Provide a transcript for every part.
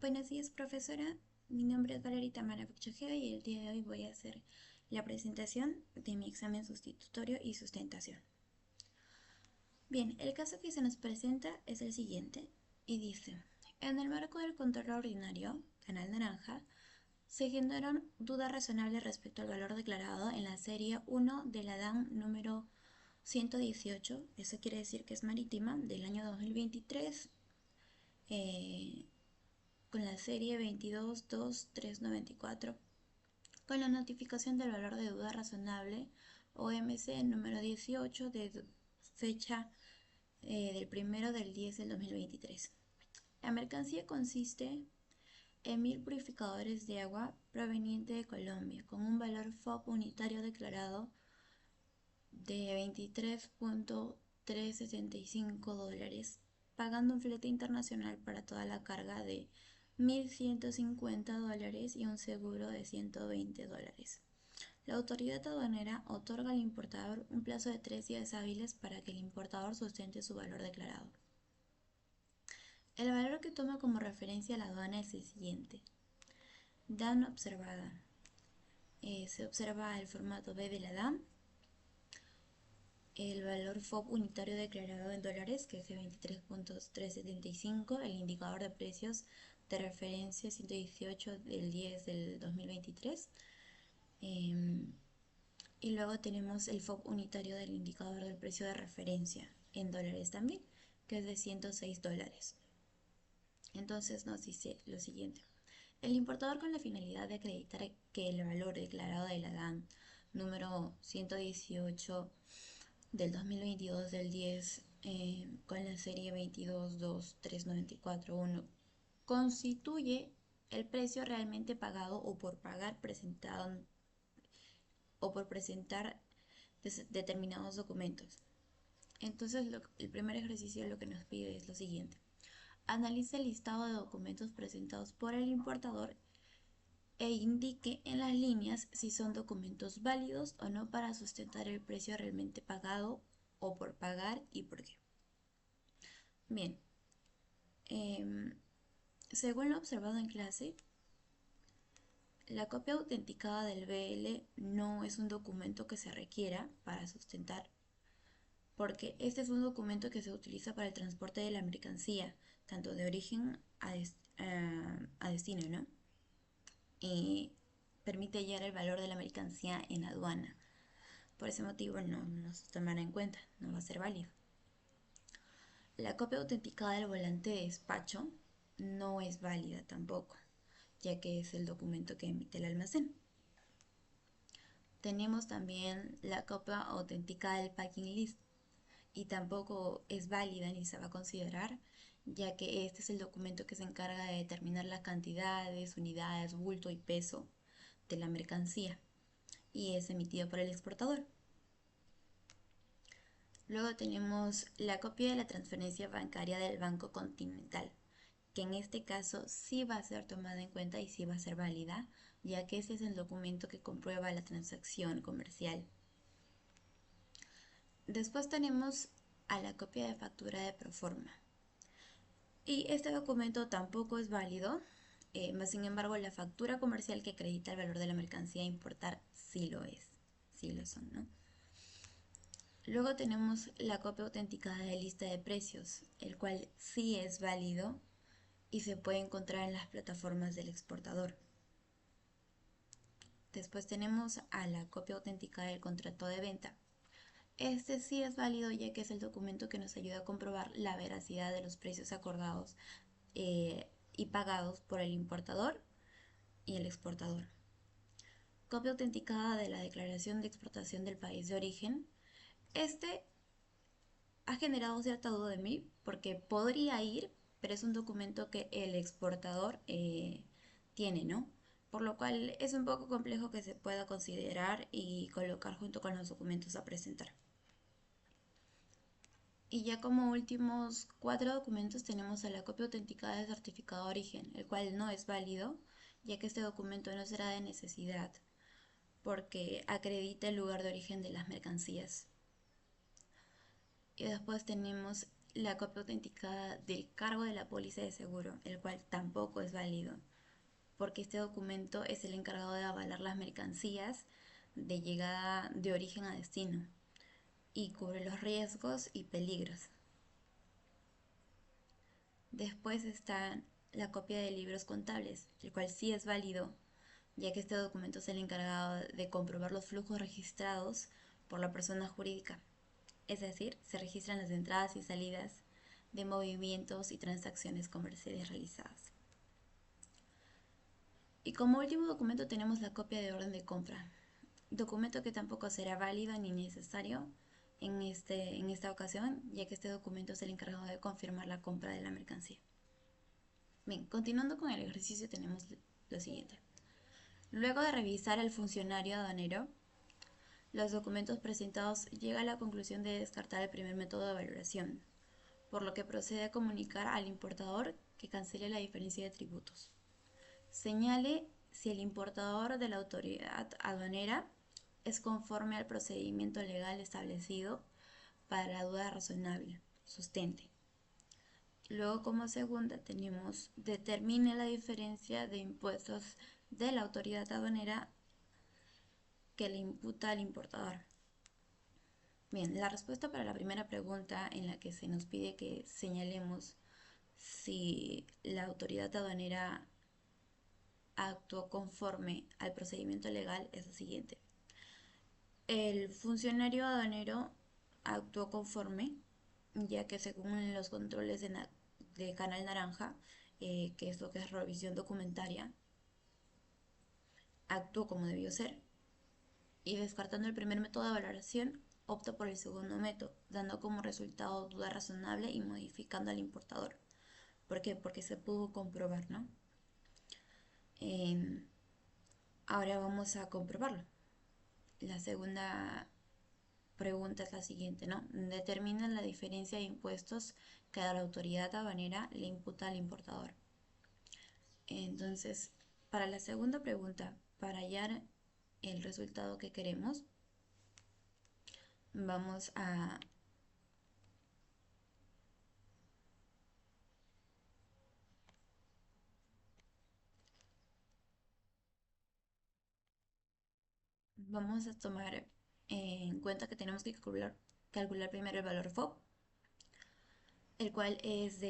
Buenos días, profesora. Mi nombre es Valeria Tamara Ojeda y el día de hoy voy a hacer la presentación de mi examen sustitutorio y sustentación. Bien, el caso que se nos presenta es el siguiente y dice: en el marco del control ordinario, canal naranja, se generaron dudas razonables respecto al valor declarado en la serie 1 de la DAN número 118, eso quiere decir que es marítima, del año 2023, con la serie 22.2.394, con la notificación del valor de duda razonable OMC número 18 de fecha del 1 del 10 del 2023. La mercancía consiste en 1000 purificadores de agua proveniente de Colombia, con un valor FOB unitario declarado de $23.375, pagando un flete internacional para toda la carga de $1150 y un seguro de $120. La autoridad aduanera otorga al importador un plazo de 3 días hábiles para que el importador sustente su valor declarado. El valor que toma como referencia la aduana es el siguiente: DAN observada. Se observa el formato B de la DAN, el valor FOB unitario declarado en dólares, que es de 23.375, el indicador de precios de referencia 118 del 10 del 2023, y luego tenemos el FOB unitario del indicador del precio de referencia en dólares también, que es de $106. Entonces nos dice lo siguiente: el importador, con la finalidad de acreditar que el valor declarado de la DAN número 118 del 2022 del 10, con la serie 22.2.394.1, constituye el precio realmente pagado o por pagar presentado o por presentar determinados documentos. Entonces el primer ejercicio lo que nos pide es lo siguiente: analice el listado de documentos presentados por el importador e indique en las líneas si son documentos válidos o no para sustentar el precio realmente pagado o por pagar y por qué. Bien, según lo observado en clase, la copia autenticada del BL no es un documento que se requiera para sustentar, porque este es un documento que se utiliza para el transporte de la mercancía, tanto de origen a destino, ¿no? Y permite hallar el valor de la mercancía en aduana. Por ese motivo no se tomará en cuenta, no va a ser válido. La copia autenticada del volante de despacho no es válida tampoco, ya que es el documento que emite el almacén. Tenemos también la copia autenticada del packing list y tampoco es válida ni se va a considerar, ya que este es el documento que se encarga de determinar las cantidades, unidades, bulto y peso de la mercancía y es emitido por el exportador. Luego tenemos la copia de la transferencia bancaria del Banco Continental, que en este caso sí va a ser tomada en cuenta y sí va a ser válida, ya que ese es el documento que comprueba la transacción comercial. Después tenemos a la copia de factura de proforma. Y este documento tampoco es válido, más sin embargo la factura comercial que acredita el valor de la mercancía a importar sí lo es, sí lo son, ¿no? Luego tenemos la copia autenticada de lista de precios, el cual sí es válido y se puede encontrar en las plataformas del exportador. Después tenemos a la copia autenticada del contrato de venta. Este sí es válido, ya que es el documento que nos ayuda a comprobar la veracidad de los precios acordados y pagados por el importador y el exportador. Copia autenticada de la declaración de exportación del país de origen. Este ha generado cierta duda de mí porque podría ir, pero es un documento que el exportador tiene, ¿no? Por lo cual es un poco complejo que se pueda considerar y colocar junto con los documentos a presentar. Y ya como últimos 4 documentos tenemos a la copia autenticada del certificado de origen, el cual no es válido, ya que este documento no será de necesidad, porque acredita el lugar de origen de las mercancías. Y después tenemos la copia autenticada del cargo de la póliza de seguro, el cual tampoco es válido, porque este documento es el encargado de avalar las mercancías de llegada de origen a destino y cubre los riesgos y peligros. Después está la copia de libros contables, el cual sí es válido, ya que este documento es el encargado de comprobar los flujos registrados por la persona jurídica. Es decir, se registran las entradas y salidas de movimientos y transacciones comerciales realizadas. Y como último documento tenemos la copia de orden de compra, documento que tampoco será válido ni necesario en esta ocasión, ya que este documento es el encargado de confirmar la compra de la mercancía. Bien, continuando con el ejercicio tenemos lo siguiente. Luego de revisar al funcionario aduanero los documentos presentados, llega a la conclusión de descartar el primer método de valoración, por lo que procede a comunicar al importador que cancele la diferencia de tributos. Señale si el importador de la autoridad aduanera es conforme al procedimiento legal establecido para la duda razonable, sustente. Luego, como segunda, tenemos determine la diferencia de impuestos de la autoridad aduanera que le imputa al importador. Bien, la respuesta para la primera pregunta en la que se nos pide que señalemos si la autoridad aduanera actuó conforme al procedimiento legal es la siguiente. El funcionario aduanero actuó conforme, ya que según los controles de Canal Naranja, que es lo que es revisión documentaria, actuó como debió ser. Y descartando el primer método de valoración, opta por el segundo método, dando como resultado duda razonable y modificando al importador. ¿Por qué? Porque se pudo comprobar, ¿no? Eh, Ahora vamos a comprobarlo. La segunda pregunta es la siguiente, ¿no? Determina la diferencia de impuestos que la autoridad aduanera le imputa al importador. Entonces, para la segunda pregunta, para hallar el resultado que queremos, vamos a tomar en cuenta que tenemos que calcular primero el valor FOB, el cual es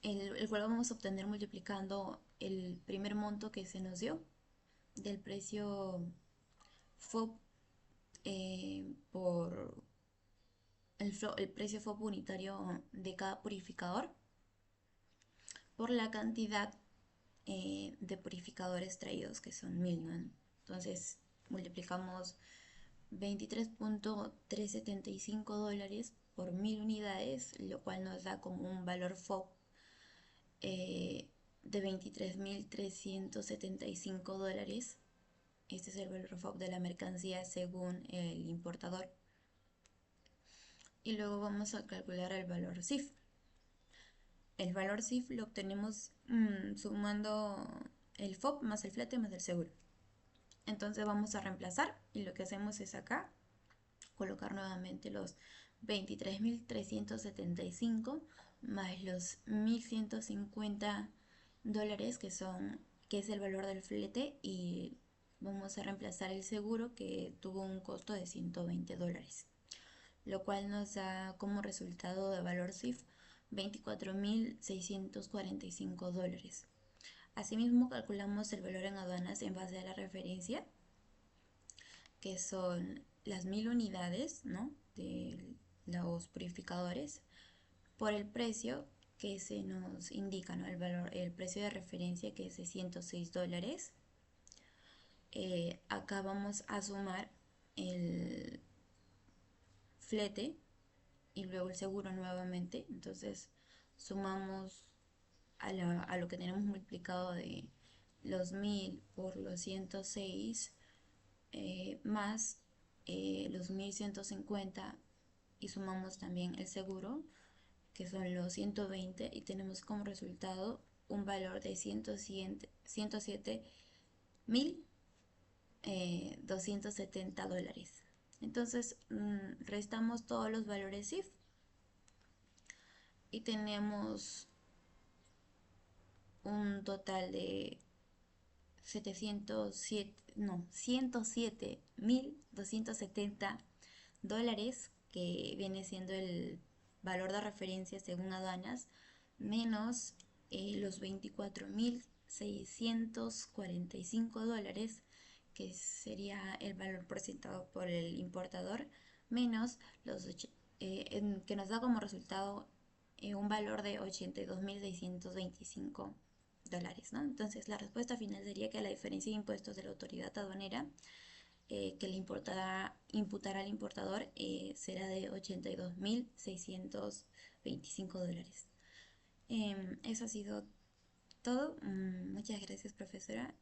el cual vamos a obtener multiplicando el primer monto que se nos dio del precio FOB por el precio FOB unitario de cada purificador por la cantidad de purificadores traídos, que son 1000, ¿no? Entonces multiplicamos 23.375 dólares por 1000 unidades, lo cual nos da como un valor FOB de 23.375 dólares. Este es el valor FOB de la mercancía según el importador. Y luego vamos a calcular el valor CIF. El valor CIF lo obtenemos sumando el FOB más el flete más el seguro. Entonces vamos a reemplazar y lo que hacemos es acá colocar nuevamente los 23.375 más los 1.150 dólares que es el valor del flete, y vamos a reemplazar el seguro que tuvo un costo de 120 dólares, lo cual nos da como resultado de valor CIF 24.645 dólares. Asimismo calculamos el valor en aduanas en base a la referencia, que son las 1000 unidades, ¿no?, de los purificadores por el precio que se nos indica, ¿no?, el precio de referencia, que es de 106 dólares. Acá vamos a sumar el flete y luego el seguro nuevamente. Entonces sumamos a lo que tenemos multiplicado de los 1000 por los 106 más los 1150, y sumamos también el seguro, que son los 120, y tenemos como resultado un valor de 107.270 dólares. Entonces restamos todos los valores CIF y tenemos un total de 707, no, $107.270, que viene siendo el valor de referencia según aduanas, menos los $24.645, que sería el valor presentado por el importador, menos que nos da como resultado un valor de $82.625, ¿no? Entonces la respuesta final sería que la diferencia de impuestos de la autoridad aduanera que le imputará al importador será de $82.625. Eso ha sido todo. Muchas gracias, profesora.